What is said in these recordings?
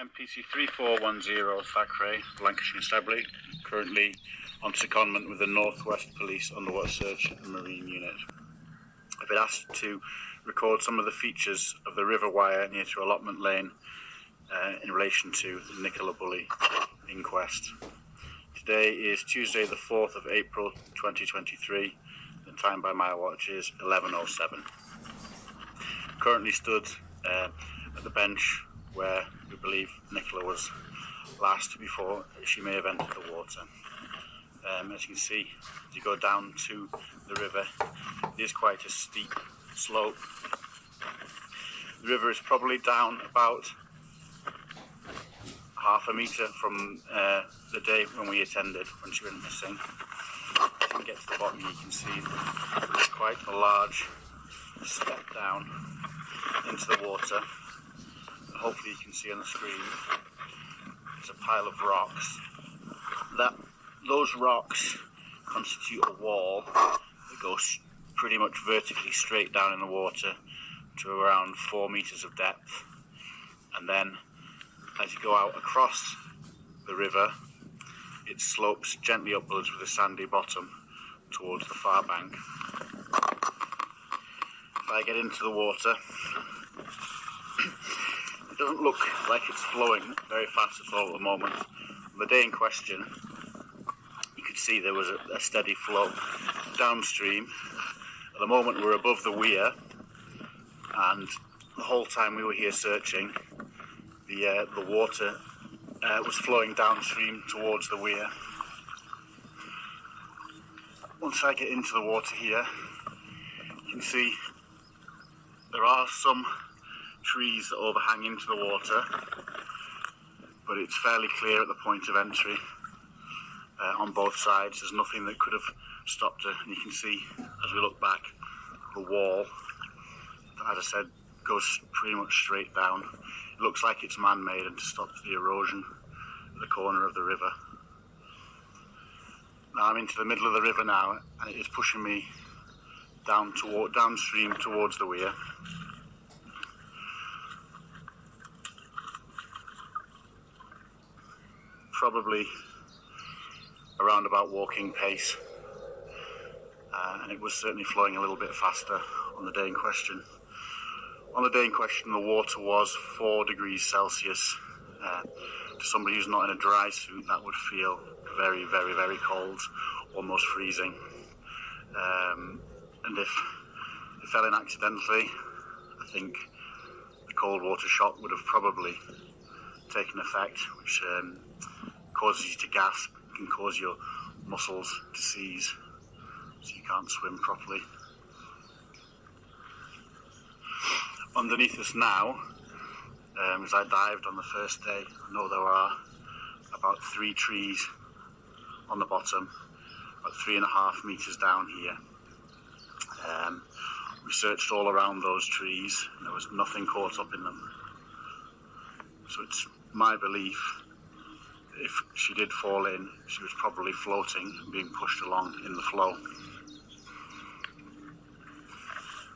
MPC 3410 Thackeray, Lancashire Constabulary, currently on secondment with the North West Police Underwater Search and Marine Unit. I've been asked to record some of the features of the river wire near to Allotment Lane in relation to the Nicola Bulley inquest. Today is Tuesday the 4th of April 2023, the time by my watch is 11:07. Currently stood at the bench where we believe Nicola was last before she may have entered the water. As you can see, as you go down to the river, it is quite a steep slope. The river is probably down about half a metre from the day when we attended, when she went missing. As you get to the bottom, you can see there's quite a large step down into the water. Hopefully you can see on the screen there's a pile of rocks. Those rocks constitute a wall that goes pretty much vertically straight down in the water to around 4 metres of depth, and then as you go out across the river it slopes gently upwards with a sandy bottom towards the far bank. If I get into the water, it doesn't look like it's flowing very fast at all at the moment. On the day in question, you could see there was a steady flow downstream. At the moment we're above the weir, and the whole time we were here searching, the water was flowing downstream towards the weir. Once I get into the water here, you can see there are some trees that overhang into the water, but it's fairly clear at the point of entry on both sides. There's nothing that could have stopped her, and you can see as we look back the wall that, as I said, goes pretty much straight down. It looks like it's man-made and to stop the erosion at the corner of the river. Now I'm into the middle of the river now, and it is pushing me downstream towards the weir. Probably around about walking pace, and it was certainly flowing a little bit faster on the day in question. On the day in question, the water was 4 degrees Celsius. To somebody who's not in a dry suit, that would feel very, very, very cold, almost freezing. And if it fell in accidentally, I think the cold water shock would have probably taken effect, which causes you to gasp, can cause your muscles to seize, so you can't swim properly. Underneath us now, as I dived on the first day, I know there are about 3 trees on the bottom, about 3.5 metres down here. We searched all around those trees, and there was nothing caught up in them. So it's my belief that if she did fall in, she was probably floating and being pushed along in the flow.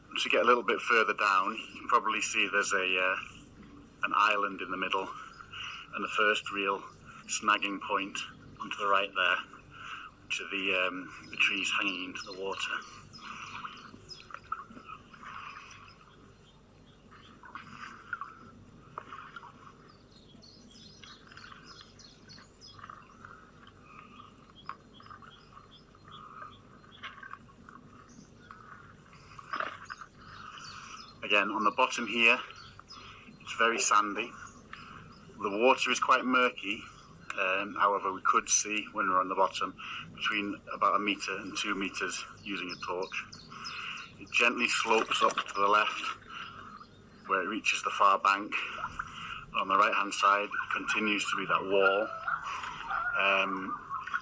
Once you get a little bit further down, you can probably see there's an island in the middle, and the first real snagging point onto the right there, which are the trees hanging into the water. Again, on the bottom here, it's very sandy. The water is quite murky, however we could see when we're on the bottom between about 1 metre and 2 metres using a torch. It gently slopes up to the left where it reaches the far bank. On the right hand side continues to be that wall.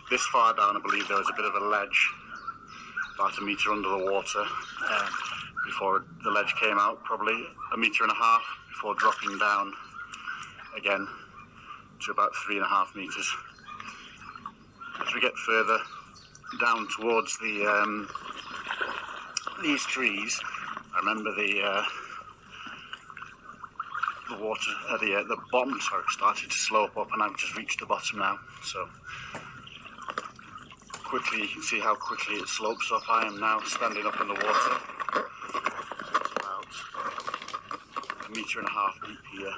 This far down I believe there was a bit of a ledge about 1 metre under the water before the ledge came out, probably 1.5 metres before dropping down again to about 3.5 metres. As we get further down towards these trees, I remember the the water, the bottom, sorry, started to slope up, and I've just reached the bottom now. So quickly, you can see how quickly it slopes up. I am now standing up in the water. It's about 1.5 meters deep here.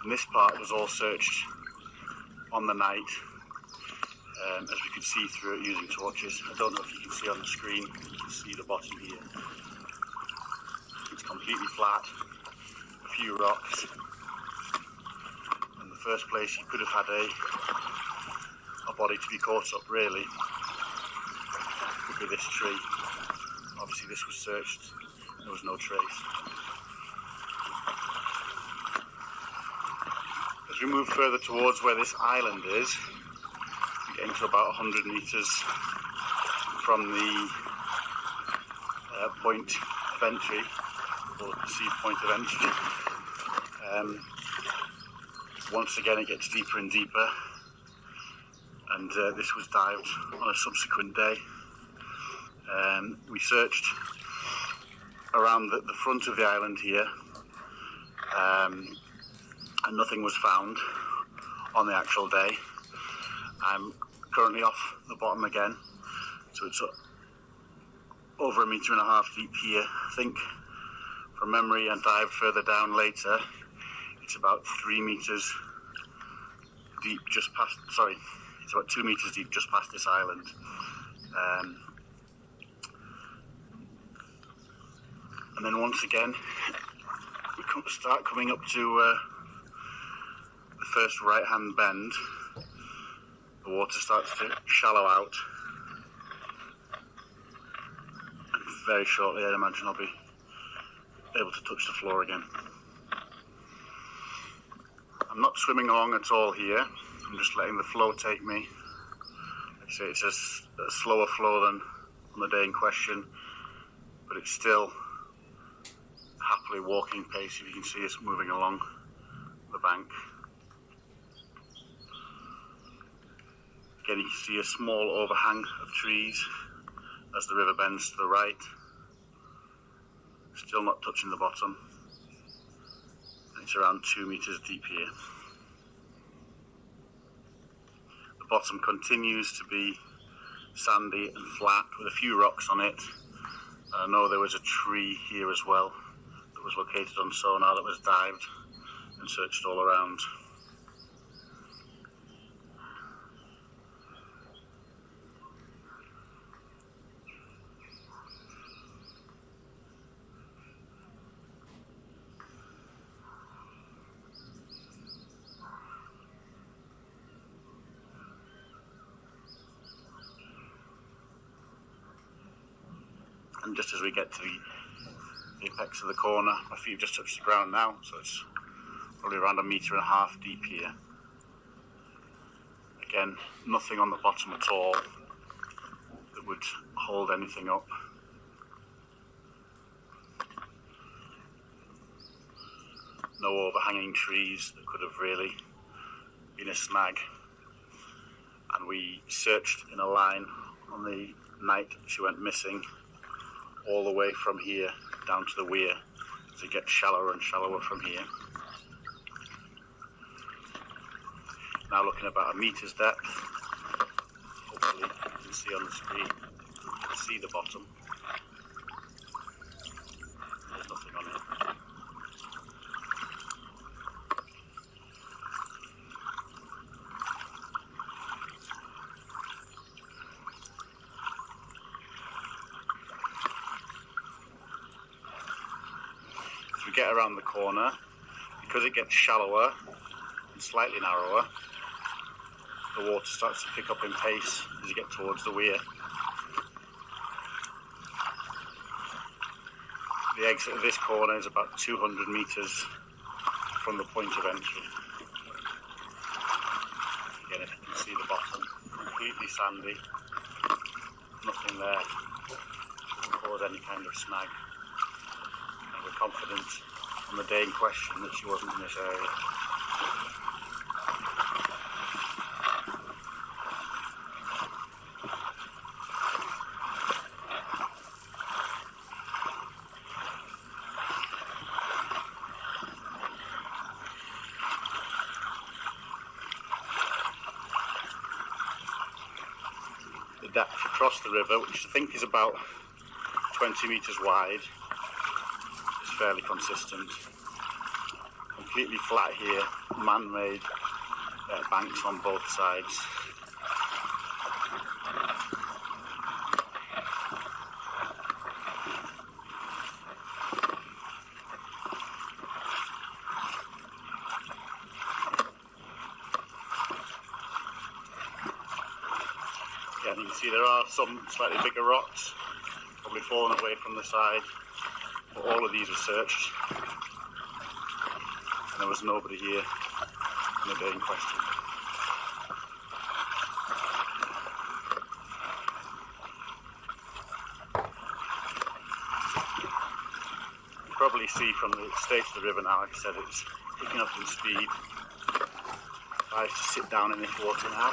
And this part was all searched on the night, as we could see through it using torches. I don't know if you can see on the screen, you can see the bottom here. It's completely flat, a few rocks. In the first place, you could have had a body to be caught up, really. Could be this tree. Obviously this was searched, there was no trace. As we move further towards where this island is, we're getting to about 100 meters from the point of entry, or perceived point of entry. Once again it gets deeper and deeper, and this was dived on a subsequent day. We searched around the front of the island here, and nothing was found on the actual day. I'm currently off the bottom again, so it's over 1.5 meters deep here. I think from memory, and dive further down later, it's about 3 meters deep just past, sorry, it's about 2 meters deep just past this island. And then once again, we start coming up to the first right-hand bend. The water starts to shallow out, and very shortly I imagine I'll be able to touch the floor again. I'm not swimming along at all here, I'm just letting the flow take me. Like I say, it's a slower flow than on the day in question, but it's still happily walking pace. If you can see us moving along the bank. Again, you can see a small overhang of trees as the river bends to the right. Still not touching the bottom. It's around 2 meters deep here. The bottom continues to be sandy and flat with a few rocks on it. I know there was a tree here as well that was located on sonar that was dived and searched all around. And just as we get to the apex of the corner, my feet have just touched the ground now, so it's probably around 1.5 meters deep here. Again, nothing on the bottom at all that would hold anything up. No overhanging trees that could have really been a snag. And we searched in a line on the night she went missing, all the way from here down to the weir, as it gets shallower and shallower from here. Now looking about 1 meter's depth. Hopefully you can see on the screen, you can see the bottom. There's nothing on it. As we get around the corner, because it gets shallower and slightly narrower, the water starts to pick up in pace as you get towards the weir. The exit of this corner is about 200 meters from the point of entry. Again, if you can see the bottom, completely sandy, nothing there to cause any kind of snag. And we're confident on the day in question that she wasn't in this area. depth across the river, which I think is about 20 metres wide, is fairly consistent. Completely flat here, man-made banks on both sides. Yeah, and you can see there are some slightly bigger rocks, probably fallen away from the side, but all of these were searched, and there was nobody here on the day in question. You probably see from the state of the river now, like I said, it's picking up in speed. I have to sit down in this water now.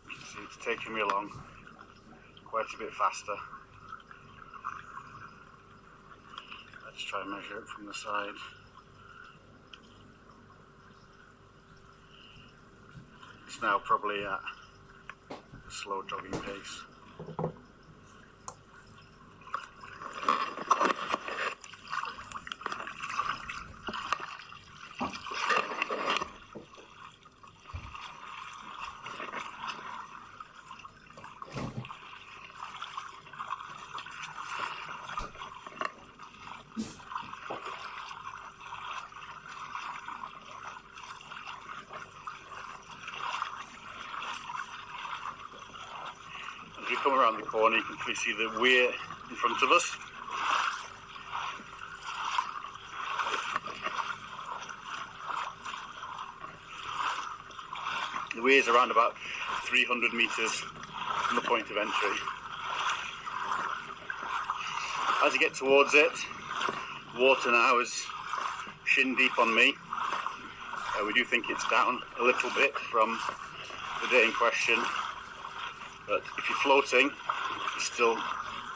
You can see it's taking me along quite a bit faster. Let's try and measure it from the side. It's now probably at a slow jogging pace. As we come around the corner, you can see the weir in front of us. The weir is around about 300 metres from the point of entry. As you get towards it, water now is shin deep on me. We do think it's down a little bit from the day in question, but if you're floating, there's still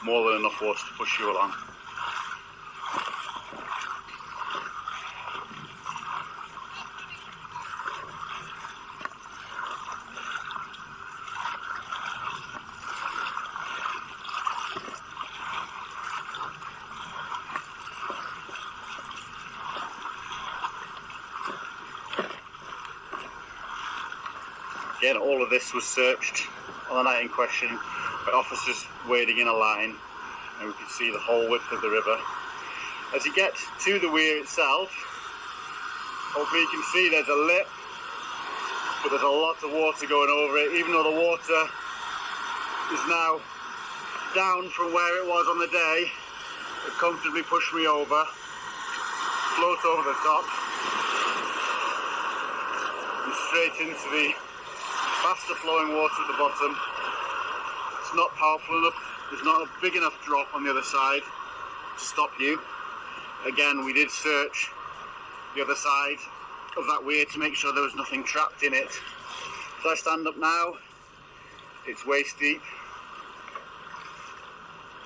more than enough water to push you along. Again, all of this was searched on the night in question by officers wading in a line, and we could see the whole width of the river. As you get to the weir itself, hopefully you can see there's a lip, but there's a lot of water going over it, even though the water is now down from where it was on the day. It comfortably pushed me over, float over the top, and straight into the faster flowing water at the bottom. It's not powerful enough, there's not a big enough drop on the other side to stop you. Again, we did search the other side of that weir to make sure there was nothing trapped in it. As I stand up now, it's waist deep,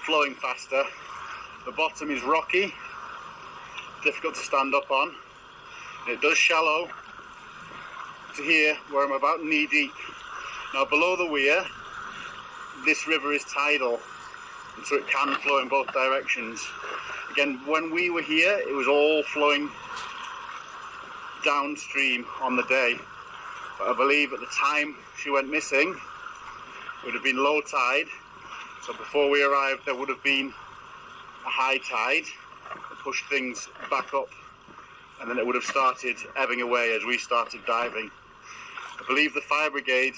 flowing faster. The bottom is rocky, difficult to stand up on, and it does shallow to here where I'm about knee deep. Now below the weir, this river is tidal, and so it can flow in both directions. Again, when we were here, it was all flowing downstream on the day, but I believe at the time she went missing, it would have been low tide, so before we arrived there would have been a high tide that pushed things back up, and then it would have started ebbing away as we started diving. I believe the fire brigade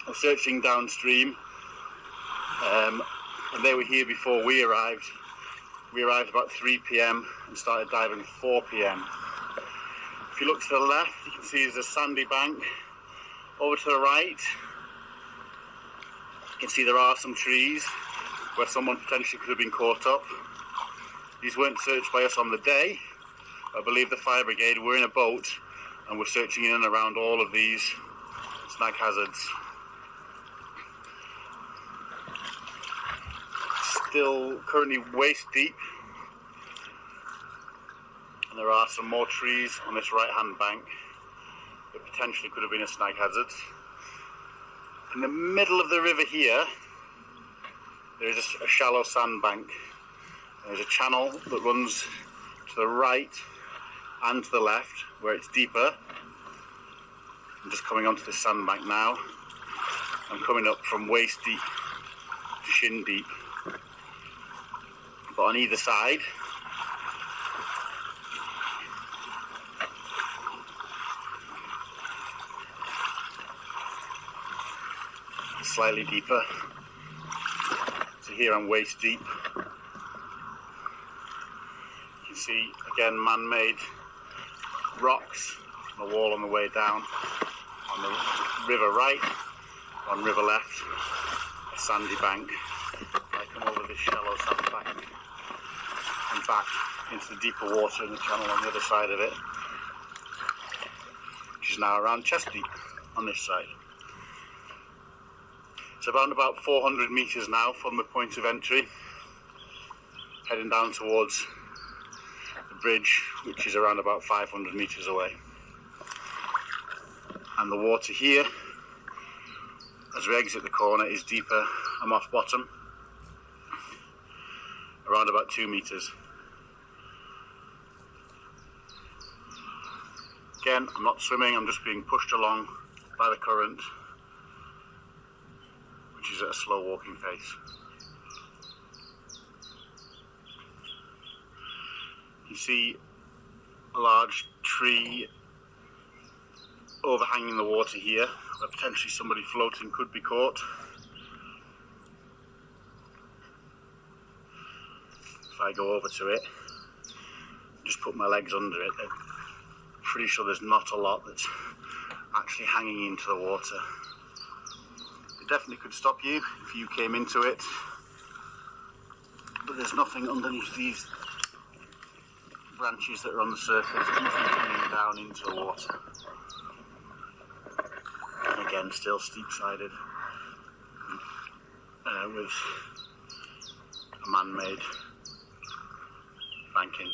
were searching downstream, and they were here before we arrived. We arrived about 3 PM and started diving at 4 PM. If you look to the left, you can see there's a sandy bank. Over to the right, you can see there are some trees where someone potentially could have been caught up. These weren't searched by us on the day. I believe the fire brigade were in a boat and were searching in and around all of these snag hazards. Still currently waist deep, and there are some more trees on this right hand bank that potentially could have been a snag hazard. In the middle of the river here, there is a shallow sandbank. There's a channel that runs to the right and to the left where it's deeper. I'm just coming onto the sandbank now. I'm coming up from waist deep to shin deep. But on either side, slightly deeper. So here I'm waist deep. You can see again man-made rocks on the wall on the way down. On the river right, on river left, a sandy bank. I come over this shallow sandbank and back into the deeper water in the channel on the other side of it, which is now around chest deep on this side. It's around about 400 metres now from the point of entry, heading down towards the bridge, which is around about 500 metres away. And the water here, as we exit the corner, is deeper. I'm off bottom, around about 2 metres. Again, I'm not swimming, I'm just being pushed along by the current, which is at a slow walking pace. You see a large tree overhanging the water here, where potentially somebody floating could be caught. If I go over to it, just put my legs under it, I'm pretty sure there's not a lot that's actually hanging into the water. It definitely could stop you if you came into it, but there's nothing underneath these branches that are on the surface, nothing hanging down into the water. And again, still steep-sided with a man-made banking.